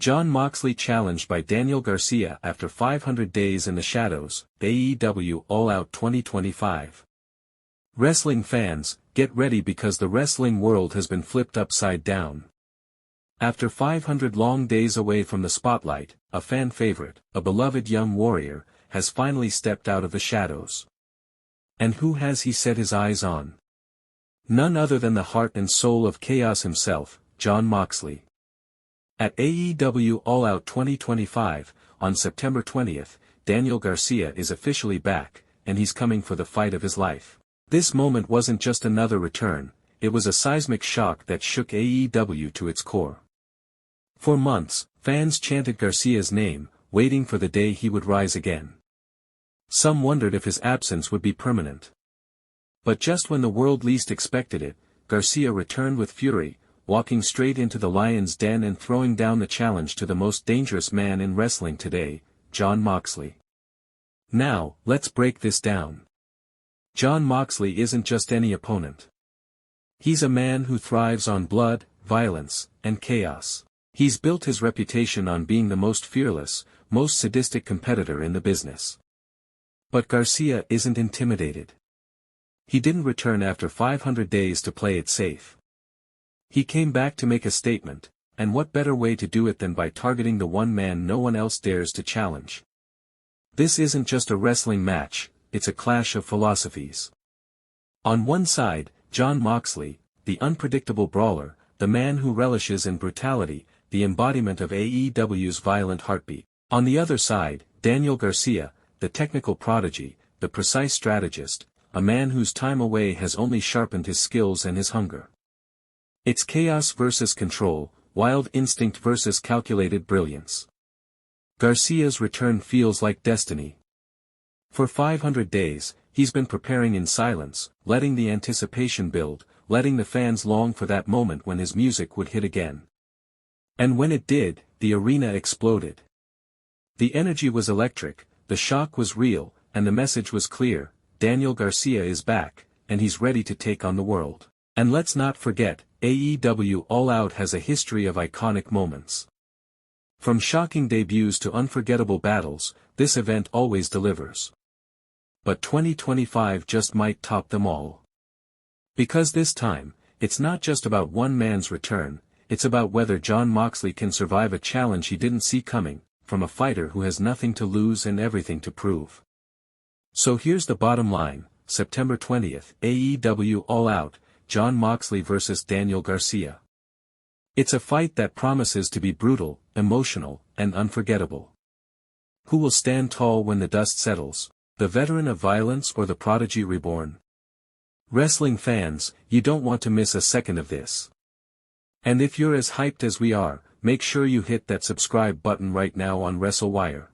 Jon Moxley challenged by Daniel Garcia after 500 days in the shadows, AEW All Out 2025. Wrestling fans, get ready because the wrestling world has been flipped upside down. After 500 long days away from the spotlight, a fan favorite, a beloved young warrior, has finally stepped out of the shadows. And who has he set his eyes on? None other than the heart and soul of Chaos himself, Jon Moxley. At AEW All Out 2025, on September 20th, Daniel Garcia is officially back, and he's coming for the fight of his life. This moment wasn't just another return, it was a seismic shock that shook AEW to its core. For months, fans chanted Garcia's name, waiting for the day he would rise again. Some wondered if his absence would be permanent. But just when the world least expected it, Garcia returned with fury, walking straight into the lion's den and throwing down the challenge to the most dangerous man in wrestling today, Jon Moxley. Now, let's break this down. Jon Moxley isn't just any opponent. He's a man who thrives on blood, violence, and chaos. He's built his reputation on being the most fearless, most sadistic competitor in the business. But Garcia isn't intimidated. He didn't return after 500 days to play it safe. He came back to make a statement, and what better way to do it than by targeting the one man no one else dares to challenge. This isn't just a wrestling match, it's a clash of philosophies. On one side, Jon Moxley, the unpredictable brawler, the man who relishes in brutality, the embodiment of AEW's violent heartbeat. On the other side, Daniel Garcia, the technical prodigy, the precise strategist, a man whose time away has only sharpened his skills and his hunger. It's chaos versus control, wild instinct versus calculated brilliance. Garcia's return feels like destiny. For 500 days, he's been preparing in silence, letting the anticipation build, letting the fans long for that moment when his music would hit again. And when it did, the arena exploded. The energy was electric, the shock was real, and the message was clear: Daniel Garcia is back, and he's ready to take on the world. And let's not forget, AEW All Out has a history of iconic moments. From shocking debuts to unforgettable battles, this event always delivers. But 2025 just might top them all. Because this time, it's not just about one man's return, it's about whether Jon Moxley can survive a challenge he didn't see coming, from a fighter who has nothing to lose and everything to prove. So here's the bottom line: September 20th, AEW All Out, Jon Moxley vs. Daniel Garcia. It's a fight that promises to be brutal, emotional, and unforgettable. Who will stand tall when the dust settles, the veteran of violence or the prodigy reborn? Wrestling fans, you don't want to miss a second of this. And if you're as hyped as we are, make sure you hit that subscribe button right now on WrestleWire.